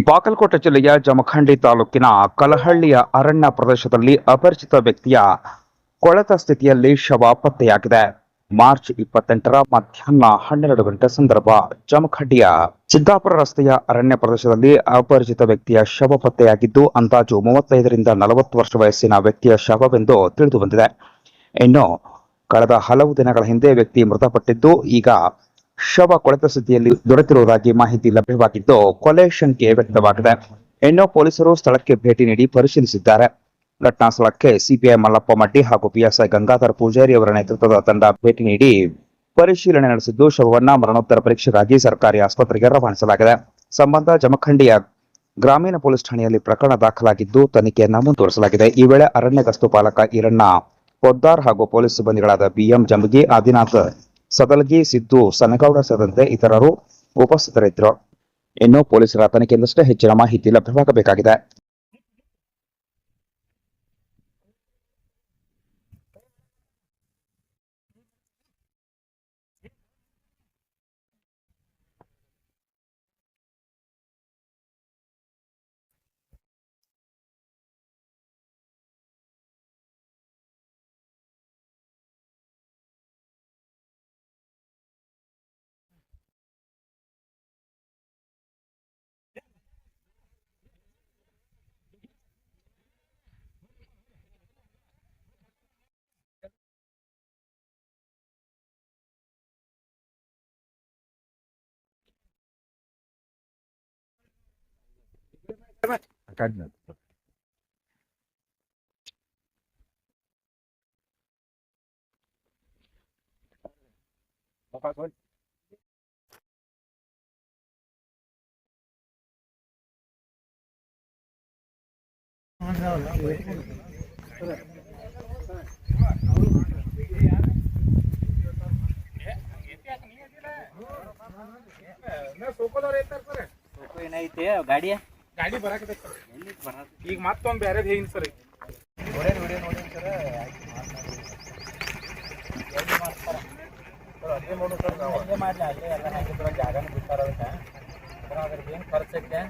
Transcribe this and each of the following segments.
ಬಾಗಲಕೋಟೆ ಜಿಲ್ಲೆಯ ಜಮಖಂಡಿ ತಾಲೂಕಿನ ಕಲಹಳ್ಳಿಯ ಅರಣ್ಯ ಪ್ರದೇಶದಲ್ಲಿ ಅಪರಿಚಿತ ವ್ಯಕ್ತಿಯ ಕೊಳೆತ ಸ್ಥಿತಿಯಲ್ಲಿ ಶವ ಪತ್ತೆಯಾಗಿದೆ. ಮಾರ್ಚ್ 28ರ ಮಧ್ಯಾಹ್ನ 12 ಗಂಟೆ ಸಂದರ್ಭ ಜಮಖಂಡಿಯ ಸಿದ್ದಾಪುರ ರಸ್ತೆಯ ಅರಣ್ಯ ಪ್ರದೇಶದಲ್ಲಿ ಅಪರಿಚಿತ ವ್ಯಕ್ತಿಯ ಶವ ಪತ್ತೆಯಾಗಿದ್ದು, ಅಂದಾಜು 35ರಿಂದ 40 ವರ್ಷ ವಯಸ್ಸಿನ ವ್ಯಕ್ತಿಯ ಶವವೆಂದು ತಿಳಿದುಬಂದಿದೆ. ಇನ್ನು ಕಳೆದ ಹಲವು ದಿನಗಳ ಹಿಂದೆ ವ್ಯಕ್ತಿ ಮೃತಪಟ್ಟಿದ್ದು, ಈಗ ಶವ ಕೊಳೆತ ಸ್ಥಿತಿಯಲ್ಲಿ ದೊರೆತಿರುವುದಾಗಿ ಮಾಹಿತಿ ಲಭ್ಯವಾಗಿದ್ದು, ಕೊಲೆ ಶಂಕೆ ವ್ಯಕ್ತವಾಗಿದೆ. ಇನ್ನು ಪೊಲೀಸರು ಸ್ಥಳಕ್ಕೆ ಭೇಟಿ ನೀಡಿ ಪರಿಶೀಲಿಸಿದ್ದಾರೆ. ಘಟನಾ ಸ್ಥಳಕ್ಕೆ ಸಿಪಿಐ ಮಲ್ಲಪ್ಪ ಮಡ್ಡಿ ಹಾಗೂ ಪಿಎಸ್ಐ ಗಂಗಾಧರ ಪೂಜಾರಿ ಅವರ ನೇತೃತ್ವದ ತಂಡ ಭೇಟಿ ನೀಡಿ ಪರಿಶೀಲನೆ ನಡೆಸಿದ್ದು, ಶವವನ್ನ ಮರಣೋತ್ತರ ಪರೀಕ್ಷೆಗಾಗಿ ಸರ್ಕಾರಿ ಆಸ್ಪತ್ರೆಗೆ ರವಾನಿಸಲಾಗಿದೆ. ಸಂಬಂಧ ಜಮಖಂಡಿಯ ಗ್ರಾಮೀಣ ಪೊಲೀಸ್ ಠಾಣೆಯಲ್ಲಿ ಪ್ರಕರಣ ದಾಖಲಾಗಿದ್ದು, ತನಿಖೆಯನ್ನ ಮುಂದುವರಿಸಲಾಗಿದೆ. ಈ ವೇಳೆ ಅರಣ್ಯ ಗಸ್ತು ಪಾಲಕ ಈರಣ್ಣ ಪೊದ್ದಾರ್ ಹಾಗೂ ಪೊಲೀಸ್ ಸಿಬ್ಬಂದಿಗಳಾದ ಬಿಎಂ ಜಂಬಗಿ, ಆದಿನಾಥ್ ಸದಲಗಿ, ಸಿದ್ದು ಸನಗೌಡ ಸೇರಿದಂತೆ ಇತರರು ಉಪಸ್ಥಿತರಿದ್ದರು. ಇನ್ನು ಪೊಲೀಸರ ತನಿಖೆಯಿಂದಷ್ಟೇ ಹೆಚ್ಚಿನ ಮಾಹಿತಿ ಲಭ್ಯವಾಗಬೇಕಾಗಿದೆ. ಏನೈತಿ ಗಾಡಿ ಗಾಡಿ ಬರಾಕತೈತಿ ಈಗ ಮತ್ತೊಂದು ಬೇರೆದ್ ಹೇಗಿನ್ ಸರ್ ವಿಡಿಯೋ ನೋಡಿ ಸರ್ ಅದೇ ನೋಡು ಸರ್ ನಾವು ಅಲ್ಲೇ ಮಾಡಲಿ ಅಲ್ಲೇ ಎಲ್ಲ ಹಾಕಿದ್ರು ಜಾಗನ ಬಿಟ್ಟಾರ ಅದಕ್ಕೆ ಅದ್ರದ್ದು ಏನು ಖರ್ಚು ಐತೆ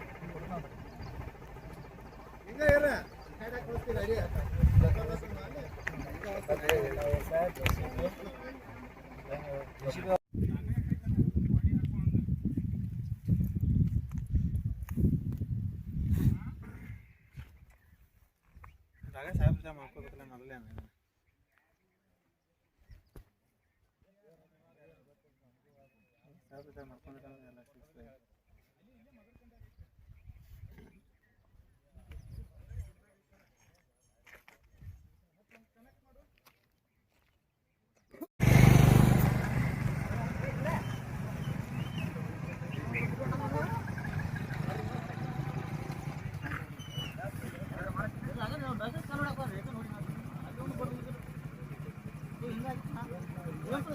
ಸಾಹೇಬ್ ಮಾಡ್ಕೋಬೇಕಲ್ಲ ಮೊದಲೇ ಮಾಡ್ಕೊಂಡಿಲ್ಲ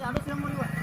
ಎರಡು ಸೇಮ್ ಮಾಡಿ